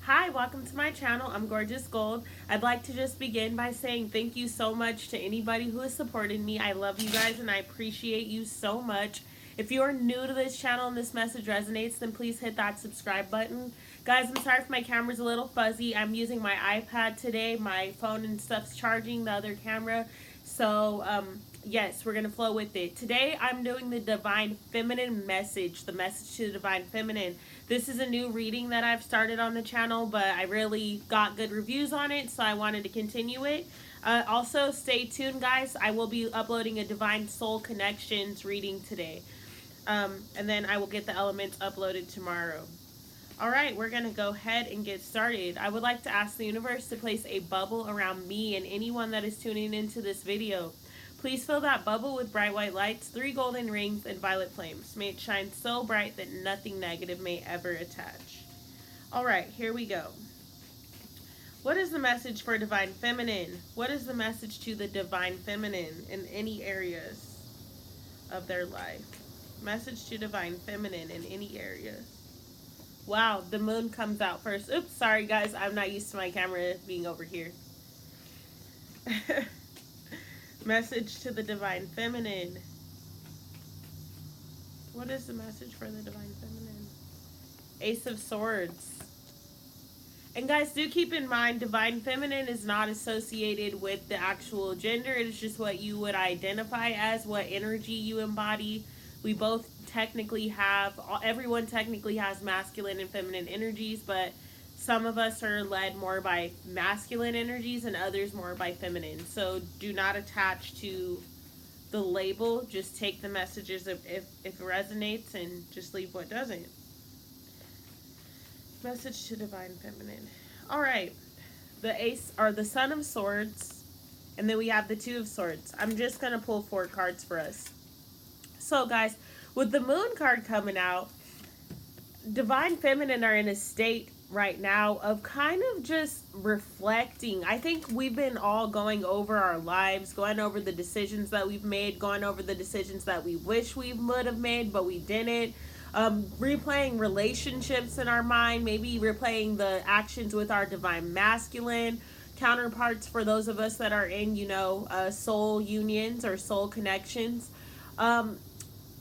Hi, welcome to my channel. I'm Gorgeous Gold. I'd like to just begin by saying thank you so much to anybody who has supported me. I love you guys and I appreciate you so much. If you are new to this channel and this message resonates, then please hit that subscribe button. Guys, I'm sorry if my camera's a little fuzzy. I'm using my iPad today. My phone and stuff's charging the other camera. So, yes, we're going to flow with it. Today, I'm doing the Divine Feminine message, the message to the Divine Feminine. This is a new reading that I've started on the channel, but I really got good reviews on it, so I wanted to continue it. Also, stay tuned, guys. I will be uploading a Divine Soul Connections reading today. And then I will get the elements uploaded tomorrow. Alright, we're going to go ahead and get started. I would like to ask the universe to place a bubble around me and anyone that is tuning into this video. Please fill that bubble with bright white lights, 3 golden rings, and violet flames. May it shine so bright that nothing negative may ever attach. Alright, here we go. What is the message for Divine Feminine? What is the message to the Divine Feminine in any areas of their life? Message to Divine Feminine in any areas. Wow, the moon comes out first. Oops, sorry guys, I'm not used to my camera being over here. Message to the Divine Feminine. What is the message for the Divine Feminine? Ace of Swords. And guys, do keep in mind, Divine Feminine is not associated with the actual gender. It is just what you would identify as, what energy you embody. We both technically have, everyone technically has masculine and feminine energies, but some of us are led more by masculine energies and others more by feminine. So do not attach to the label. Just take the messages if it resonates and just leave what doesn't. Message to Divine Feminine. Alright. The Ace, or the Son of Swords. And then we have the Two of Swords. I'm just going to pull 4 cards for us. So guys, with the Moon card coming out, Divine Feminine are in a state right now of kind of just reflecting. I think we've been all going over our lives, going over the decisions that we've made, going over the decisions that we wish we would have made, but we didn't. Replaying relationships in our mind, maybe replaying the actions with our Divine Masculine counterparts for those of us that are in, soul unions or soul connections.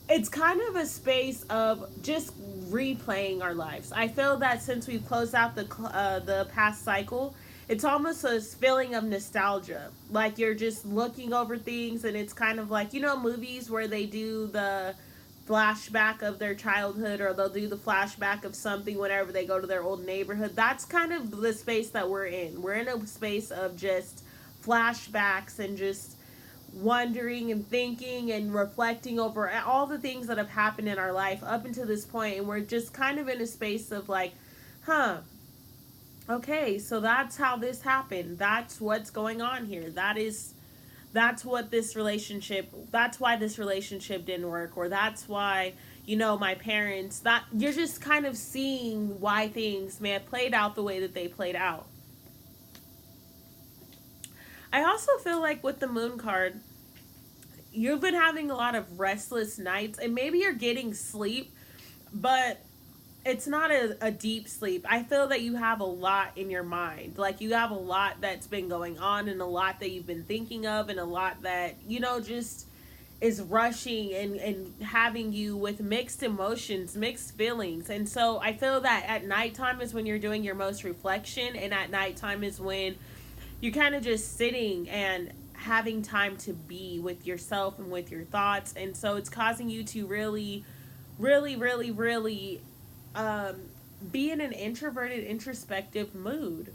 It's kind of a space of just replaying our lives. I feel that since we've closed out the past cycle, it's almost a feeling of nostalgia. Like you're just looking over things, and it's kind of like, movies where they do the flashback of their childhood, or they'll do the flashback of something whenever they go to their old neighborhood. That's kind of the space that we're in. We're in a space of just flashbacks and just wondering and thinking and reflecting over all the things that have happened in our life up until this point, and we're just kind of in a space of like, okay, so that's how this happened, that's what's going on here, that's what this relationship, that's why this relationship didn't work, or that's why, my parents, that you're just kind of seeing why things may have played out the way that they played out. I also feel like with the Moon card, you've been having a lot of restless nights, and maybe you're getting sleep, but it's not a deep sleep. I feel that you have a lot in your mind. Like you have a lot that's been going on, and a lot that you've been thinking of, and a lot that, just is rushing and having you with mixed emotions, mixed feelings. And so I feel that at nighttime is when you're doing your most reflection, and at nighttime is when you're kind of just sitting and having time to be with yourself and with your thoughts. And so it's causing you to really be in an introverted, introspective mood.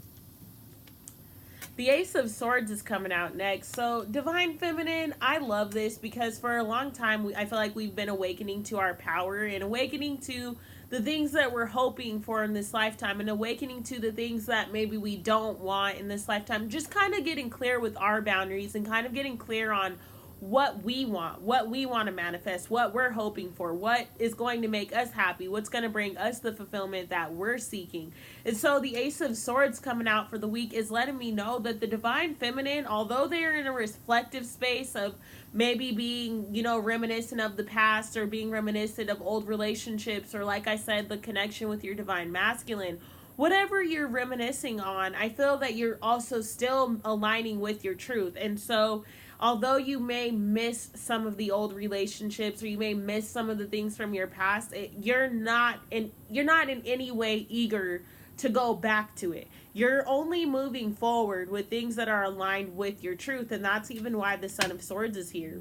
The Ace of Swords is coming out next. So Divine Feminine, I love this because for a long time I feel like we've been awakening to our power and awakening to the things that we're hoping for in this lifetime, and awakening to the things that maybe we don't want in this lifetime. Just kind of getting clear with our boundaries and kind of getting clear on what we want to manifest, what we're hoping for, what is going to make us happy, what's going to bring us the fulfillment that we're seeking. And so the Ace of Swords coming out for the week is letting me know that the Divine Feminine, although they're in a reflective space of maybe being, reminiscent of the past, or being reminiscent of old relationships, or like I said, the connection with your Divine Masculine, whatever you're reminiscing on, I feel that you're also still aligning with your truth. And so, although you may miss some of the old relationships or you may miss some of the things from your past, you're not in any way eager to go back to it. You're only moving forward with things that are aligned with your truth, and that's even why the Son of Swords is here.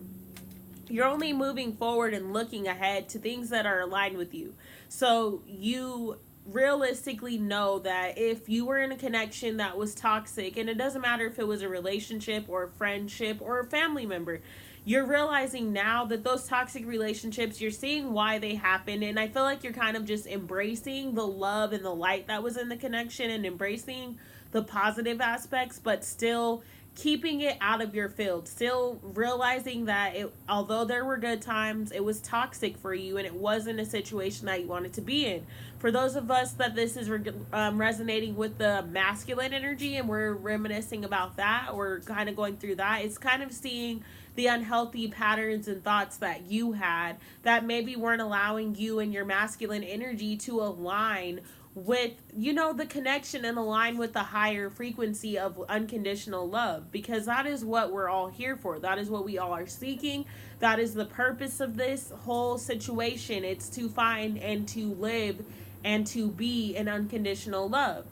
You're only moving forward and looking ahead to things that are aligned with you. So you realistically know that if you were in a connection that was toxic, and it doesn't matter if it was a relationship or a friendship or a family member, you're realizing now that those toxic relationships, you're seeing why they happened. And I feel like you're kind of just embracing the love and the light that was in the connection and embracing the positive aspects, but still keeping it out of your field, still realizing that although there were good times, it was toxic for you and it wasn't a situation that you wanted to be in. For those of us that this is resonating with the masculine energy and we're reminiscing about that, we're kind of going through that, it's kind of seeing the unhealthy patterns and thoughts that you had that maybe weren't allowing you and your masculine energy to align with, the connection and align with the higher frequency of unconditional love, because that is what we're all here for. That is what we all are seeking. That is the purpose of this whole situation. It's to find and to live and to be in unconditional love.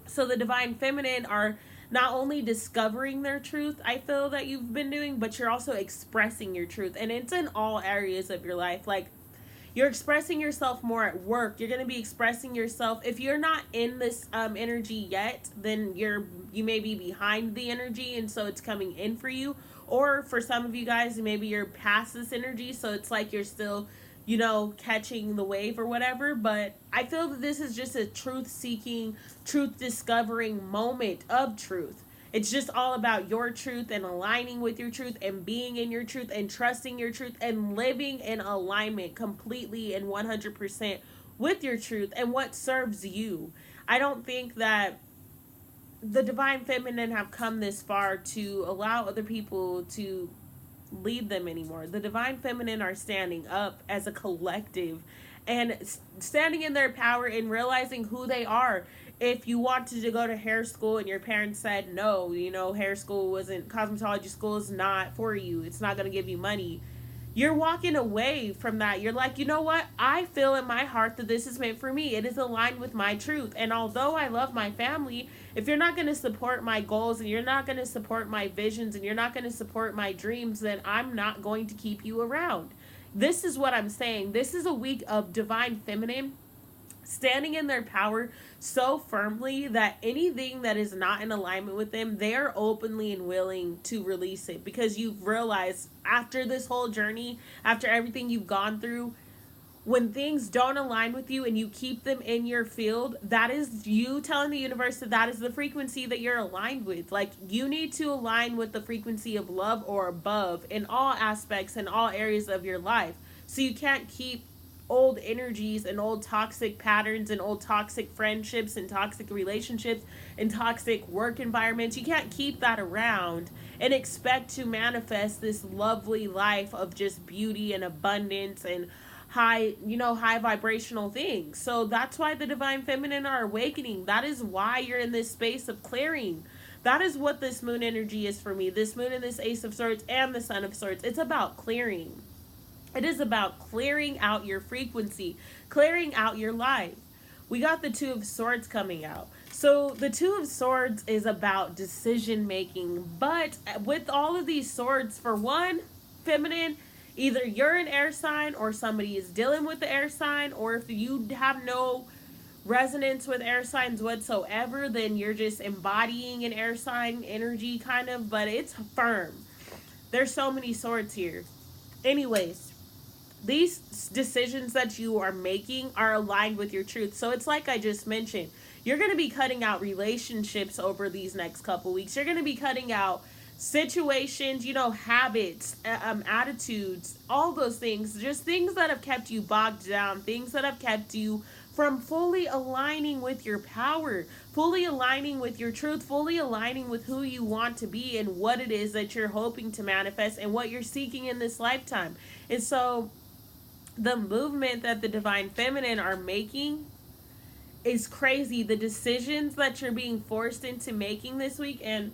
So the divine feminine are not only discovering their truth, I feel that you've been doing, but you're also expressing your truth, and it's in all areas of your life. Like, you're expressing yourself more at work. You're going to be expressing yourself. If you're not in this energy yet, then you may be behind the energy, and so it's coming in for you. Or for some of you guys, maybe you're past this energy, so it's like you're still, catching the wave or whatever. But I feel that this is just a truth-seeking, truth-discovering moment of truth. It's just all about your truth and aligning with your truth and being in your truth and trusting your truth and living in alignment completely and 100% with your truth and what serves you. I don't think that the divine feminine have come this far to allow other people to lead them anymore. The divine feminine are standing up as a collective and standing in their power and realizing who they are. If you wanted to go to hair school and your parents said no, hair school cosmetology school is not for you, it's not going to give you money, you're walking away from that. You're like, you know what? I feel in my heart that this is meant for me. It is aligned with my truth. And although I love my family, if you're not going to support my goals and you're not going to support my visions and you're not going to support my dreams, then I'm not going to keep you around. This is what I'm saying. This is a week of divine feminine standing in their power so firmly that anything that is not in alignment with them, they are openly and willing to release it, because you've realized after this whole journey, after everything you've gone through, when things don't align with you and you keep them in your field, that is you telling the universe that is the frequency that you're aligned with. Like, you need to align with the frequency of love or above in all aspects and all areas of your life. So you can't keep old energies and old toxic patterns and old toxic friendships and toxic relationships and toxic work environments. You can't keep that around and expect to manifest this lovely life of just beauty and abundance and high vibrational things. So that's why the divine feminine are awakening. That is why you're in this space of clearing. That is what this moon energy is for me. This moon and this Ace of Swords and the Son of Swords. It's about clearing. It is about clearing out your frequency, clearing out your life. We got the Two of Swords coming out. So the Two of Swords is about decision making. But with all of these swords, for one, feminine, either you're an air sign or somebody is dealing with the air sign, or if you have no resonance with air signs whatsoever, then you're just embodying an air sign energy kind of, but it's firm. There's so many swords here. Anyways, these decisions that you are making are aligned with your truth. So it's like I just mentioned, you're going to be cutting out relationships over these next couple weeks. You're going to be cutting out situations, habits, attitudes, all those things, just things that have kept you bogged down, things that have kept you from fully aligning with your power, fully aligning with your truth, fully aligning with who you want to be and what it is that you're hoping to manifest and what you're seeking in this lifetime. And so the movement that the divine feminine are making is crazy. The decisions that you're being forced into making this week, and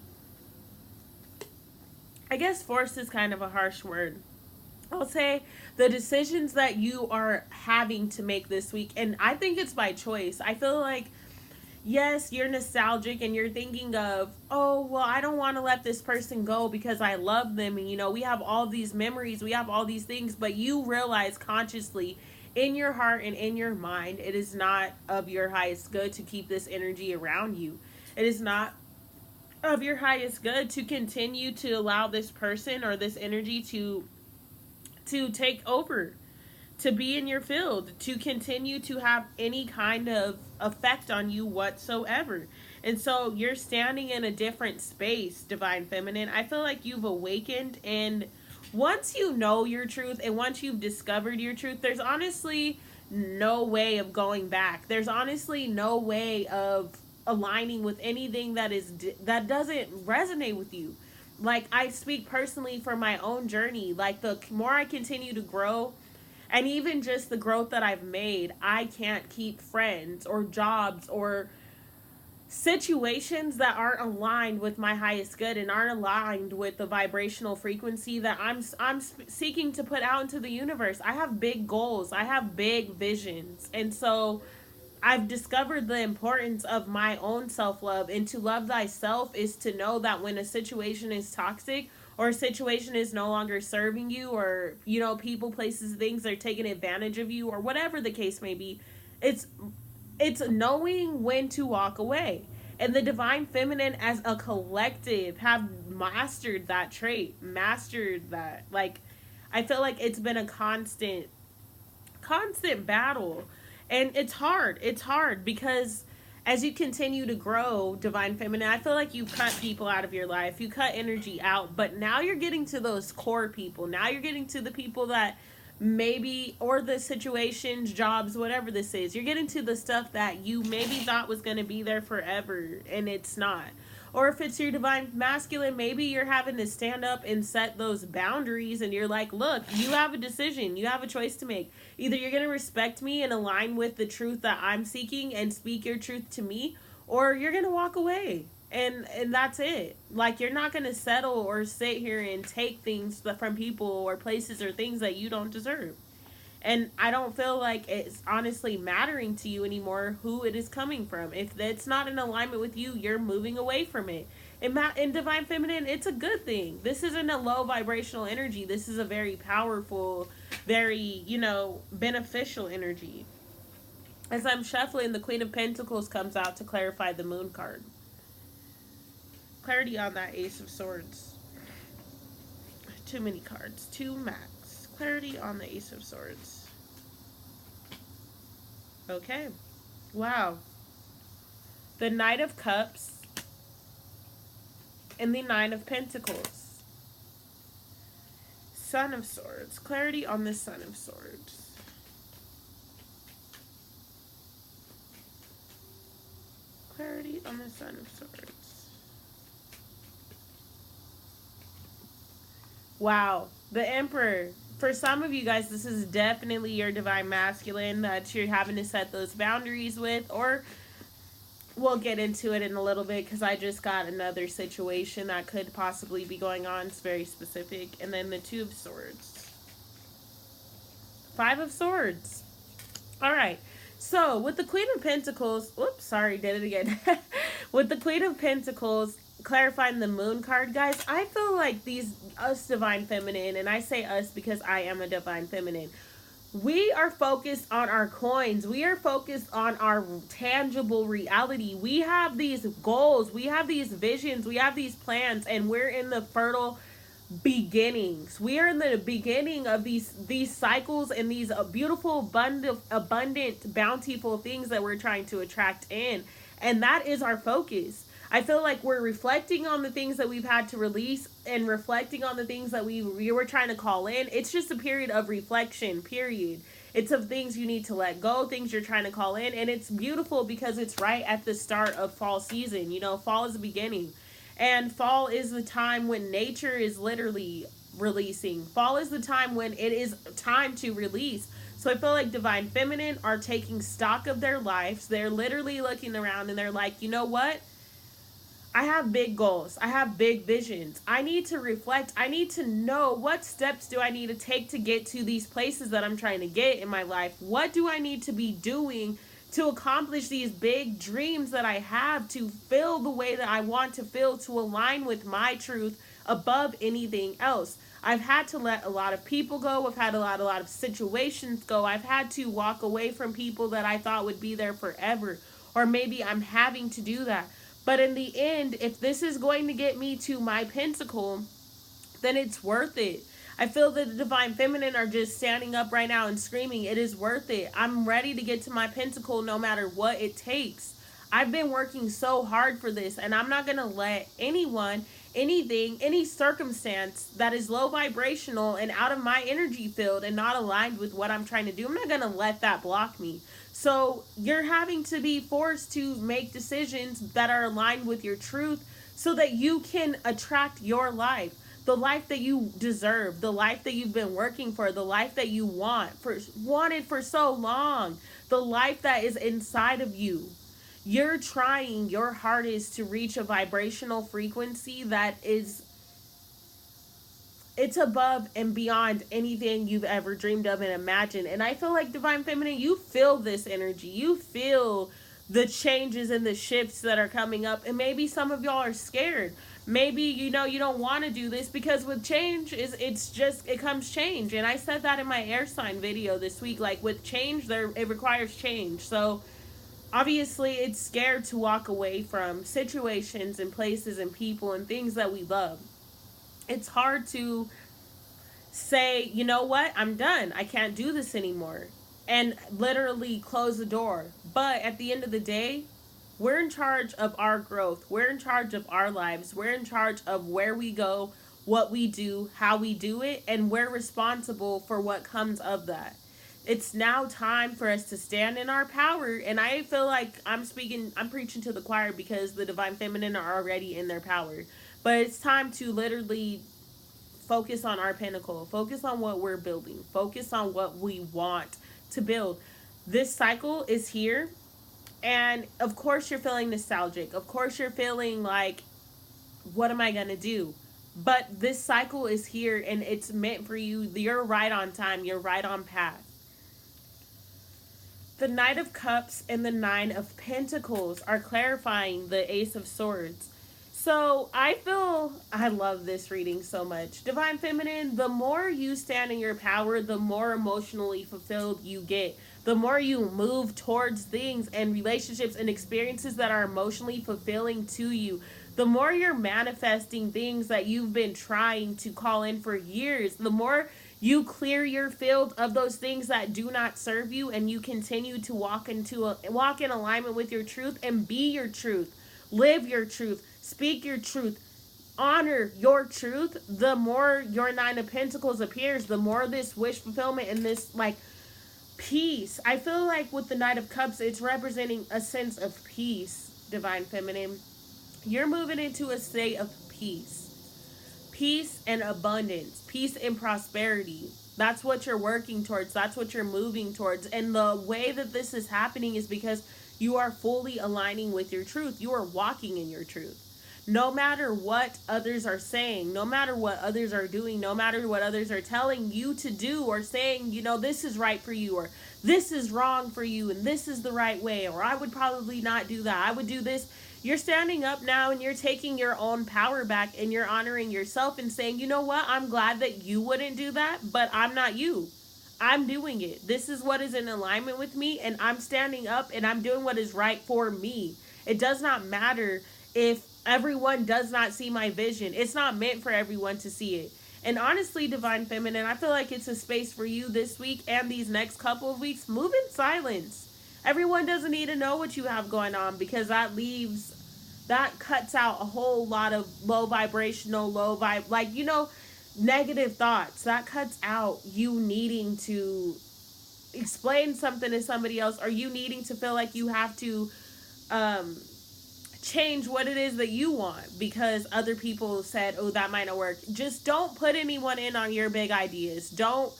I guess forced is kind of a harsh word. I'll say the decisions that you are having to make this week, and I think it's by choice. I feel like, yes, you're nostalgic and you're thinking of, oh, well, I don't want to let this person go because I love them. And, we have all these memories, we have all these things, but you realize consciously in your heart and in your mind, it is not of your highest good to keep this energy around you. It is not of your highest good to continue to allow this person or this energy to take over, to be in your field, to continue to have any kind of effect on you whatsoever. And so you're standing in a different space, Divine Feminine. I feel like you've awakened, and once you know your truth and once you've discovered your truth, there's honestly no way of going back. There's honestly no way of aligning with anything that doesn't resonate with you. Like, I speak personally from my own journey. Like, the more I continue to grow, and even just the growth that I've made, I can't keep friends or jobs or situations that aren't aligned with my highest good and aren't aligned with the vibrational frequency that I'm seeking to put out into the universe. I have big goals. I have big visions. And so I've discovered the importance of my own self-love, and to love thyself is to know that when a situation is toxic or a situation is no longer serving you, or, people, places, things are taking advantage of you, or whatever the case may be, it's knowing when to walk away. And the Divine Feminine as a collective have mastered that trait, mastered that. Like, I feel like it's been a constant battle. And it's hard because as you continue to grow, Divine Feminine, I feel like you cut people out of your life. You cut energy out, but now you're getting to those core people. Now you're getting to the people that maybe, or the situations, jobs, whatever this is. You're getting to the stuff that you maybe thought was going to be there forever, and it's not. Or if it's your Divine Masculine, maybe you're having to stand up and set those boundaries, and you're like, look, you have a decision. You have a choice to make. Either you're going to respect me and align with the truth that I'm seeking and speak your truth to me, or you're going to walk away. And that's it. Like, you're not going to settle or sit here and take things from people or places or things that you don't deserve. And I don't feel like it's honestly mattering to you anymore who it is coming from. If it's not in alignment with you, you're moving away from it. In Divine Feminine, it's a good thing. This isn't a low vibrational energy. This is a very powerful, very, beneficial energy. As I'm shuffling, the Queen of Pentacles comes out to clarify the Moon card. Clarity on that Ace of Swords. Too many cards. Too max. Clarity on the Ace of Swords. Okay. Wow. The Knight of Cups and the Nine of Pentacles. Son of Swords. Clarity on the Son of Swords. Clarity on the Son of Swords. Wow. The Emperor. For some of you guys, this is definitely your Divine Masculine that you're having to set those boundaries with, or we'll get into it in a little bit because I just got another situation that could possibly be going on. It's very specific. And then the Two of Swords. Five of Swords. All right. So with the Queen of Pentacles, oops, sorry, did it again. With the Queen of Pentacles, clarifying the Moon card, guys, I feel like us Divine Feminine, and I say us because I am a Divine Feminine, we are focused on our coins. We are focused on our tangible reality. We have these goals. We have these visions. We have these plans, and we're in the fertile beginnings. We are in the beginning of these cycles and these beautiful, abundant, bountiful things that we're trying to attract in. And that is our focus. I feel like we're reflecting on the things that we've had to release and reflecting on the things that we were trying to call in. It's just a period of reflection, period. It's of things you need to let go, things you're trying to call in. And it's beautiful because it's right at the start of fall season. Fall is the beginning. And fall is the time when nature is literally releasing. Fall is the time when it is time to release. So I feel like divine feminine are taking stock of their lives. They're literally looking around and they're like, you know what? I have big goals. I have big visions. I need to reflect. I need to know what steps do I need to take to get to these places that I'm trying to get in my life. What do I need to be doing to accomplish these big dreams that I have, to feel the way that I want to feel, to align with my truth above anything else. I've had to let a lot of people go. I've had a lot of situations go. I've had to walk away from people that I thought would be there forever. Or maybe I'm having to do that. But in the end, if this is going to get me to my pentacle, then it's worth it. I feel that the divine feminine are just standing up right now and screaming, it is worth it. I'm ready to get to my pentacle no matter what it takes. I've been working so hard for this, and I'm not going to let anyone, anything, any circumstance that is low vibrational and out of my energy field and not aligned with what I'm trying to do, I'm not going to let that block me. So you're having to be forced to make decisions that are aligned with your truth so that you can attract your life. The life that you deserve, the life that you've been working for, the life that you wanted for so long, the life that is inside of you. You're trying your hardest to reach a vibrational frequency that is, it's above and beyond anything you've ever dreamed of and imagined. And I feel like divine feminine, you feel this energy. You feel the changes and the shifts that are coming up. And maybe some of y'all are scared. Maybe, you know, you don't want to do this because with change, it comes change. And I said that in my air sign video this week. Like with change, it requires change. So obviously it's scared to walk away from situations and places and people and things that we love. It's hard to say, you know what, I'm done. I can't do this anymore. And literally close the door. But at the end of the day, we're in charge of our growth. We're in charge of our lives. We're in charge of where we go, what we do, how we do it, and we're responsible for what comes of that. It's now time for us to stand in our power. And I feel like I'm preaching to the choir because the divine feminine are already in their power. But it's time to literally focus on our pinnacle. Focus on what we're building. Focus on what we want to build. This cycle is here. And of course you're feeling nostalgic. Of course you're feeling like, what am I going to do? But this cycle is here and it's meant for you. You're right on time. You're right on path. The Knight of Cups and the Nine of Pentacles are clarifying the Ace of Swords. So I love this reading so much. Divine Feminine, the more you stand in your power, the more emotionally fulfilled you get. The more you move towards things and relationships and experiences that are emotionally fulfilling to you. The more you're manifesting things that you've been trying to call in for years, the more you clear your field of those things that do not serve you, and you continue to walk in alignment with your truth and be your truth. Live your truth. Speak your truth. Honor your truth. The more your Nine of Pentacles appears, the more this wish fulfillment and this peace. I feel like with the Knight of Cups, it's representing a sense of peace, Divine Feminine. You're moving into a state of peace. Peace and abundance. Peace and prosperity. That's what you're working towards. That's what you're moving towards. And the way that this is happening is because you are fully aligning with your truth. You are walking in your truth. No matter what others are saying, no matter what others are doing, no matter what others are telling you to do or saying, this is right for you, or this is wrong for you, and this is the right way, or I would probably not do that. I would do this. You're standing up now and you're taking your own power back and you're honoring yourself and saying, you know what? I'm glad that you wouldn't do that, but I'm not you. I'm doing it. This is what is in alignment with me, and I'm standing up and I'm doing what is right for me. It does not matter if everyone does not see my vision. It's not meant for everyone to see it. And honestly, Divine Feminine, I feel like it's a space for you this week and these next couple of weeks. Move in silence. Everyone doesn't need to know what you have going on, because that cuts out a whole lot of low vibrational, negative thoughts. That cuts out you needing to explain something to somebody else, or you needing to feel like you have to change what it is that you want because other people said, oh, that might not work. Just don't put anyone in on your big ideas. Don't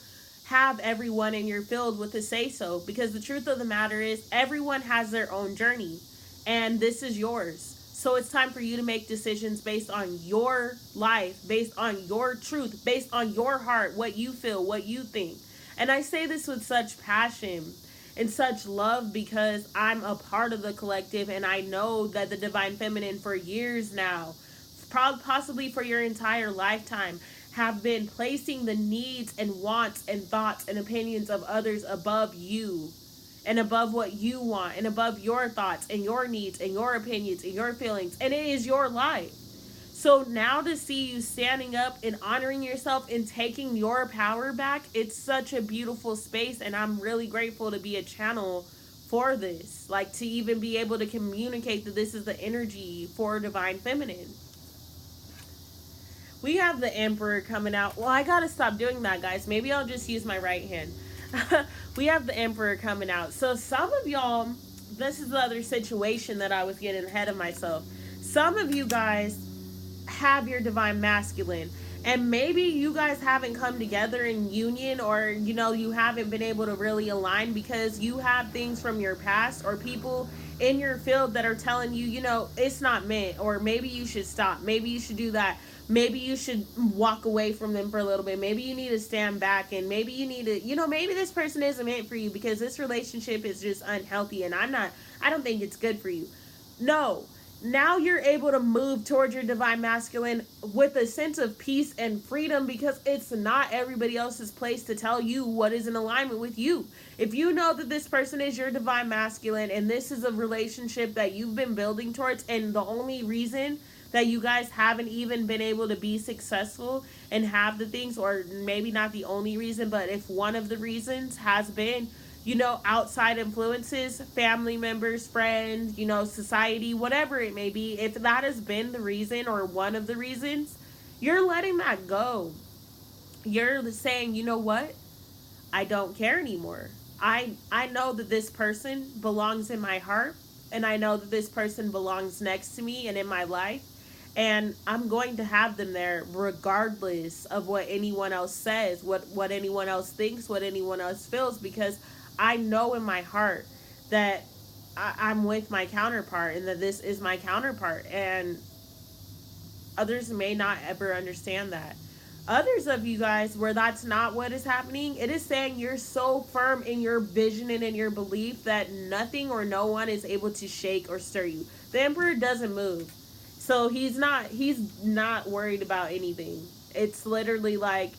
have everyone in your field with a say so, because the truth of the matter is everyone has their own journey and this is yours. So it's time for you to make decisions based on your life, based on your truth, based on your heart, what you feel, what you think. And I say this with such passion and such love because I'm a part of the collective, and I know that the Divine Feminine for years now, possibly for your entire lifetime, have been placing the needs and wants and thoughts and opinions of others above you and above what you want and above your thoughts and your needs and your opinions and your feelings. And it is your life. So now to see you standing up and honoring yourself and taking your power back, it's such a beautiful space. And I'm really grateful to be a channel for this. Like, to even be able to communicate that this is the energy for Divine Feminine. We have the Emperor coming out. Well, I gotta stop doing that, guys. Maybe I'll just use my right hand. We have the Emperor coming out. So some of y'all, this is the other situation that I was getting ahead of myself. Some of you guys have your Divine Masculine, and maybe you guys haven't come together in union, or you haven't been able to really align because you have things from your past or people in your field that are telling you, it's not meant, or maybe you should stop, maybe you should do that, maybe you should walk away from them for a little bit, maybe you need to stand back, and maybe you need to, maybe this person isn't meant for you because this relationship is just unhealthy and I don't think it's good for you. No. Now you're able to move towards your Divine Masculine with a sense of peace and freedom, because it's not everybody else's place to tell you what is in alignment with you. If you know that this person is your Divine Masculine and this is a relationship that you've been building towards, and the only reason that you guys haven't even been able to be successful and have the things, or maybe not the only reason, but if one of the reasons has been outside influences, family members, friends, society, whatever it may be, if that has been the reason or one of the reasons, you're letting that go. You're saying, you know what? I don't care anymore. I know that this person belongs in my heart, and I know that this person belongs next to me and in my life, and I'm going to have them there regardless of what anyone else says, what anyone else thinks, what anyone else feels, because I know in my heart that I'm with my counterpart and that this is my counterpart, and others may not ever understand that. Others of you guys, where that's not what is happening, it is saying you're so firm in your vision and in your belief that nothing or no one is able to shake or stir you. The Emperor doesn't move. So he's not worried about anything. It's literally like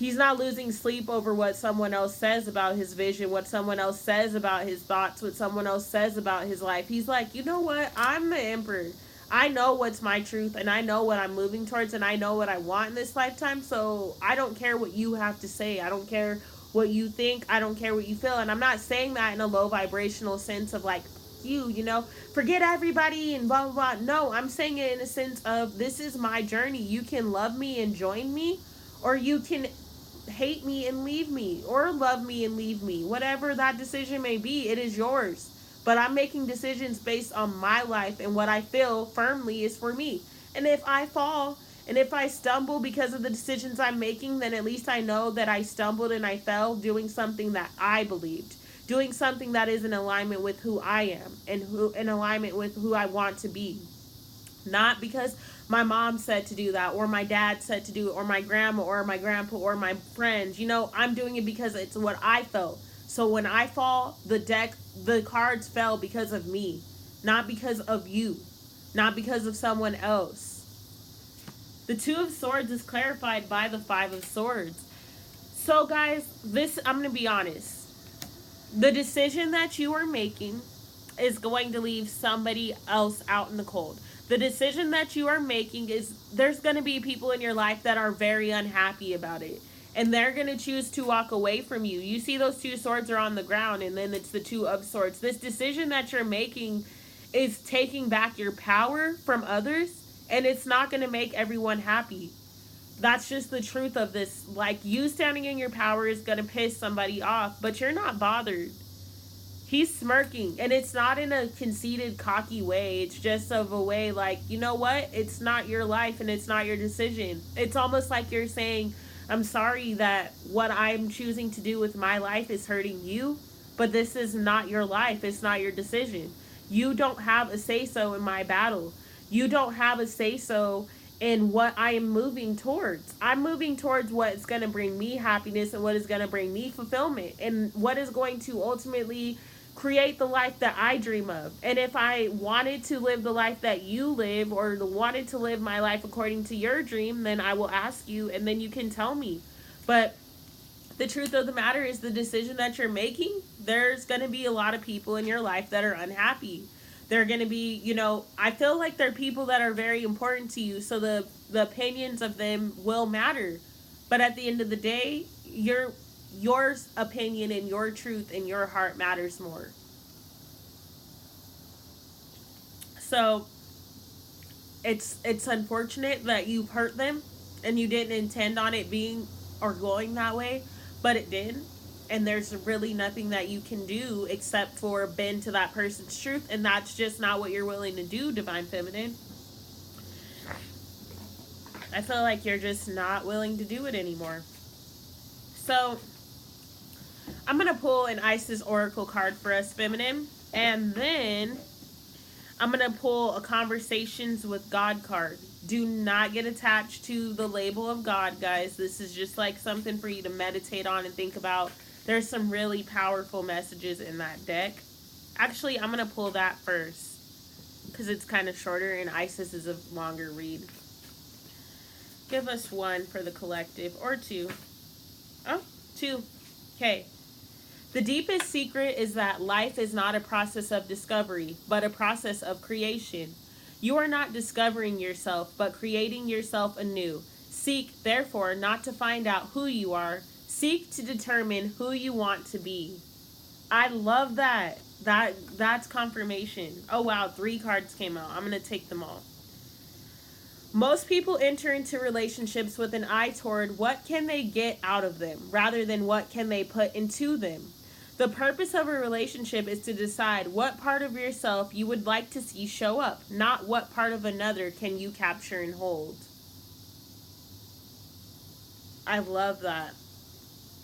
he's not losing sleep over what someone else says about his vision, what someone else says about his thoughts, what someone else says about his life. He's like, you know what? I'm the Emperor. I know what's my truth, and I know what I'm moving towards, and I know what I want in this lifetime. So I don't care what you have to say. I don't care what you think. I don't care what you feel. And I'm not saying that in a low vibrational sense of like, forget everybody and blah, blah, blah. No, I'm saying it in a sense of, this is my journey. You can love me and join me, or you can hate me and leave me, or love me and leave me. Whatever that decision may be, it is yours. But I'm making decisions based on my life and what I feel firmly is for me. And if I fall and if I stumble because of the decisions I'm making, then at least I know that I stumbled and I fell doing something that I believed, doing something that is in alignment with who I am and who in alignment with who I want to be. Not because my mom said to do that, or my dad said to do it, or my grandma or my grandpa or my friends. I'm doing it because it's what I felt. So when I fall, the cards fell because of me, not because of you, not because of someone else. The Two of Swords is clarified by the Five of Swords. So guys, I'm going to be honest. The decision that you are making is going to leave somebody else out in the cold. The decision that you are making is, there's going to be people in your life that are very unhappy about it, and they're going to choose to walk away from you. You see those two swords are on the ground, and then it's the Two of Swords. This decision that you're making is taking back your power from others, and it's not going to make everyone happy. That's just the truth of this. Like, you standing in your power is going to piss somebody off, but you're not bothered. He's smirking, and it's not in a conceited, cocky way. It's just of a way like, you know what? It's not your life, and it's not your decision. It's almost like you're saying, I'm sorry that what I'm choosing to do with my life is hurting you, but this is not your life. It's not your decision. You don't have a say so in my battle. You don't have a say so in what I am moving towards. I'm moving towards what's going to bring me happiness and what is going to bring me fulfillment and what is going to ultimately create the life that I dream of. And if I wanted to live the life that you live or wanted to live my life according to your dream, then I will ask you and then you can tell me. But the truth of the matter is the decision that you're making, there's going to be a lot of people in your life that are unhappy. They're going to be, I feel like they're people that are very important to you. So the opinions of them will matter. But at the end of the day, your opinion and your truth and your heart matters more. So it's unfortunate that you've hurt them and you didn't intend on it being or going that way, but it did. And there's really nothing that you can do except for bend to that person's truth, and that's just not what you're willing to do, Divine Feminine. I feel like you're just not willing to do it anymore. So I'm going to pull an Isis Oracle card for us, Feminine. And then I'm going to pull a Conversations with God card. Do not get attached to the label of God, guys. This is just like something for you to meditate on and think about. There's some really powerful messages in that deck. Actually, I'm going to pull that first because it's kind of shorter and Isis is a longer read. Give us one for the collective, or two. Oh, two. Okay. The deepest secret is that life is not a process of discovery, but a process of creation. You are not discovering yourself, but creating yourself anew. Seek, therefore, not to find out who you are. Seek to determine who you want to be. I love that. That's confirmation. Oh, wow. 3 cards came out. I'm going to take them all. Most people enter into relationships with an eye toward what can they get out of them, rather than what can they put into them. The purpose of a relationship is to decide what part of yourself you would like to see show up, not what part of another can you capture and hold. I love that.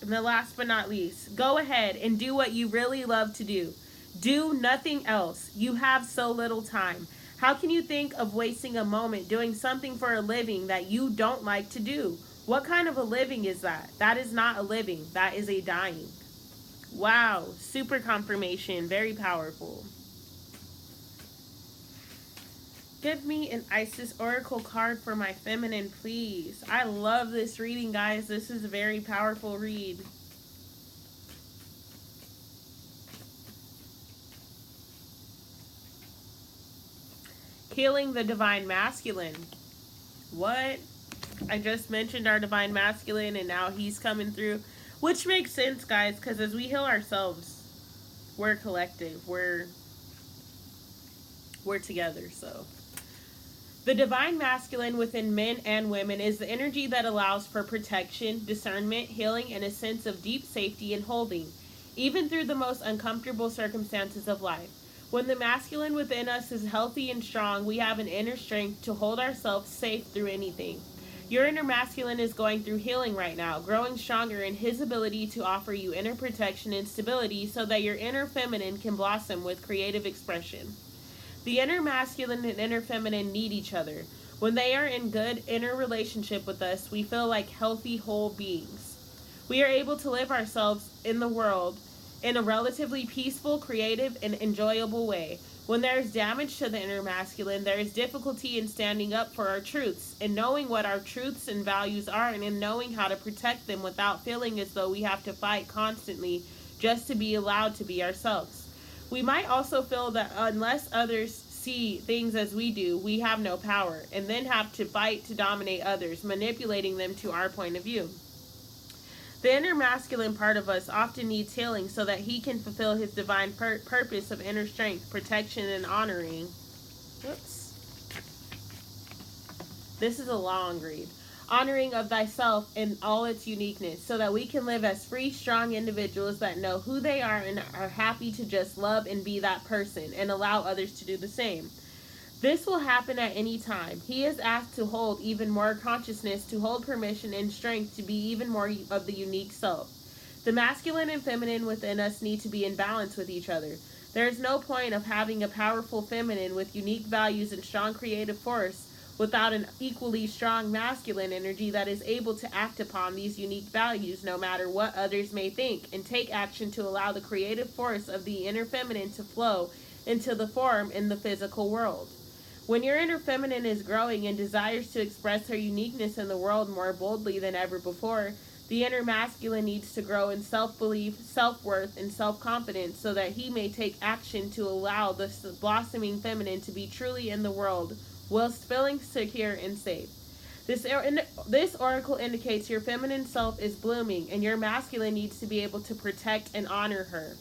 And the last but not least, go ahead and do what you really love to do. Do nothing else. You have so little time. How can you think of wasting a moment doing something for a living that you don't like to do? What kind of a living is that? That is not a living. That is a dying. Wow. Super confirmation. Very powerful. Give me an Isis Oracle card for my feminine, please. I love this reading, guys. This is a very powerful read. Healing the Divine Masculine. What? I just mentioned our Divine Masculine and now he's coming through. Which makes sense, guys, because as we heal ourselves, we're collective. We're together, so. The Divine Masculine within men and women is the energy that allows for protection, discernment, healing, and a sense of deep safety and holding, even through the most uncomfortable circumstances of life. When the masculine within us is healthy and strong, we have an inner strength to hold ourselves safe through anything. Your inner masculine is going through healing right now, growing stronger in his ability to offer you inner protection and stability so that your inner feminine can blossom with creative expression. The inner masculine and inner feminine need each other. When they are in good inner relationship with us, we feel like healthy, whole beings. We are able to live ourselves in the world in a relatively peaceful, creative, and enjoyable way. When there is damage to the inner masculine, there is difficulty in standing up for our truths, in knowing what our truths and values are, and in knowing how to protect them without feeling as though we have to fight constantly just to be allowed to be ourselves. We might also feel that unless others see things as we do, we have no power, and then have to fight to dominate others, manipulating them to our point of view. The inner masculine part of us often needs healing so that he can fulfill his divine purpose of inner strength, protection, and honoring. Whoops. This is a long read. Honoring of thyself in all its uniqueness, so that we can live as free, strong individuals that know who they are and are happy to just love and be that person and allow others to do the same. This will happen at any time. He is asked to hold even more consciousness, to hold permission and strength to be even more of the unique self. The masculine and feminine within us need to be in balance with each other. There is no point of having a powerful feminine with unique values and strong creative force without an equally strong masculine energy that is able to act upon these unique values no matter what others may think, and take action to allow the creative force of the inner feminine to flow into the form in the physical world. When your inner feminine is growing and desires to express her uniqueness in the world more boldly than ever before, the inner masculine needs to grow in self belief, self worth, and self confidence so that he may take action to allow the blossoming feminine to be truly in the world whilst feeling secure and safe. This oracle indicates your feminine self is blooming and your masculine needs to be able to protect and honor her.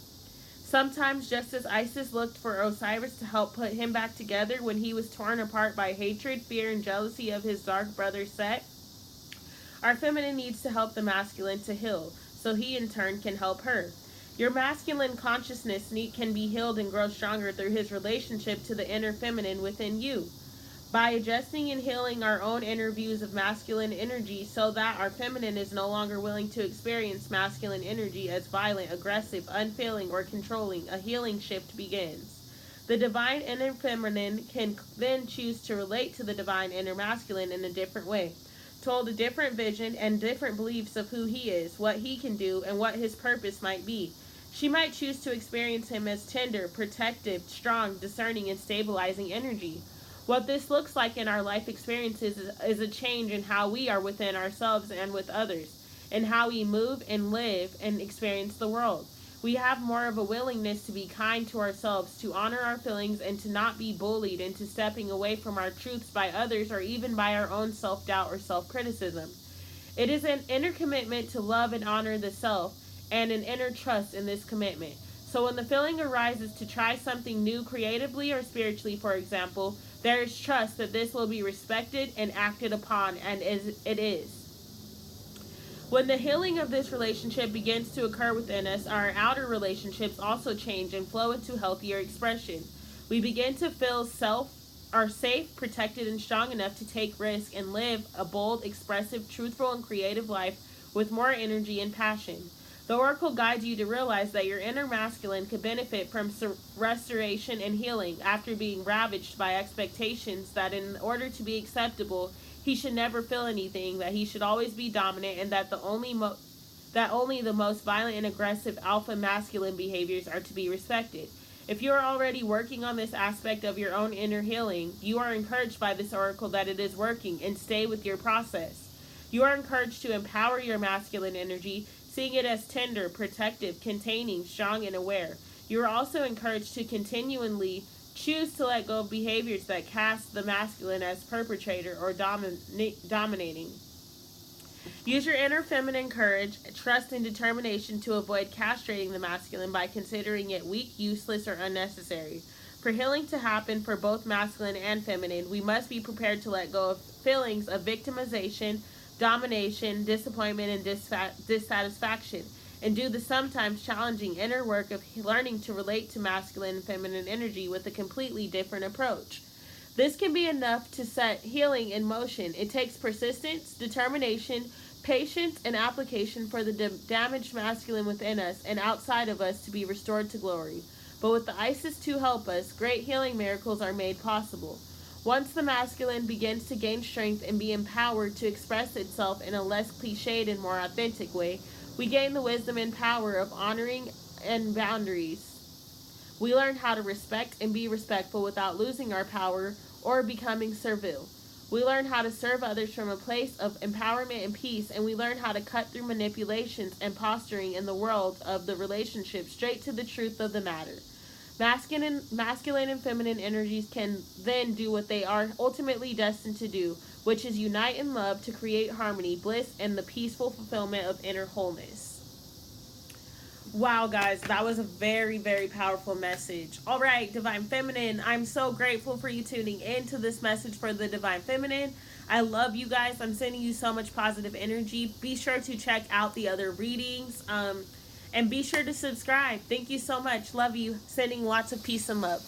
Sometimes, just as Isis looked for Osiris to help put him back together when he was torn apart by hatred, fear, and jealousy of his dark brother Set, our feminine needs to help the masculine to heal, so he in turn can help her. Your masculine consciousness can be healed and grow stronger through his relationship to the inner feminine within you. By adjusting and healing our own inner views of masculine energy so that our feminine is no longer willing to experience masculine energy as violent, aggressive, unfeeling, or controlling, a healing shift begins. The divine inner feminine can then choose to relate to the divine inner masculine in a different way, to hold a different vision and different beliefs of who he is, what he can do, and what his purpose might be. She might choose to experience him as tender, protective, strong, discerning, and stabilizing energy. What this looks like in our life experiences is a change in how we are within ourselves and with others, and how we move and live and experience the world. We have more of a willingness to be kind to ourselves, to honor our feelings, and to not be bullied into stepping away from our truths by others or even by our own self-doubt or self-criticism. It is an inner commitment to love and honor the self, and an inner trust in this commitment. So when the feeling arises to try something new creatively or spiritually, for example, there is trust that this will be respected and acted upon, and it is. When the healing of this relationship begins to occur within us, our outer relationships also change and flow into healthier expression. We begin to feel are safe, protected, and strong enough to take risks and live a bold, expressive, truthful, and creative life with more energy and passion. The oracle guides you to realize that your inner masculine could benefit from restoration and healing after being ravaged by expectations that in order to be acceptable, he should never feel anything, that he should always be dominant, and that only the most violent and aggressive alpha masculine behaviors are to be respected. If you are already working on this aspect of your own inner healing, you are encouraged by this oracle that it is working, and stay with your process. You are encouraged to empower your masculine energy, seeing it as tender, protective, containing, strong, and aware. You are also encouraged to continually choose to let go of behaviors that cast the masculine as perpetrator or dominating. Use your inner feminine courage, trust, and determination to avoid castrating the masculine by considering it weak, useless, or unnecessary. For healing to happen for both masculine and feminine, we must be prepared to let go of feelings of victimization, domination, disappointment, and dissatisfaction, and do the sometimes challenging inner work of learning to relate to masculine and feminine energy with a completely different approach. This can be enough to set healing in motion. It takes persistence, determination, patience, and application for the damaged masculine within us and outside of us to be restored to glory. But with the Isis to help us, great healing miracles are made possible. Once the masculine begins to gain strength and be empowered to express itself in a less cliched and more authentic way, we gain the wisdom and power of honoring and boundaries. We learn how to respect and be respectful without losing our power or becoming servile. We learn how to serve others from a place of empowerment and peace, and we learn how to cut through manipulations and posturing in the world of the relationship straight to the truth of the matter. Masculine and feminine energies can then do what they are ultimately destined to do, which is unite in love to create harmony, bliss, and the peaceful fulfillment of inner wholeness. Wow, guys, that was a very, very powerful message. All right, Divine Feminine, I'm so grateful for you tuning into this message for the Divine Feminine. I love you guys. I'm sending you so much positive energy. Be sure to check out the other readings. And be sure to subscribe. Thank you so much. Love you. Sending lots of peace and love.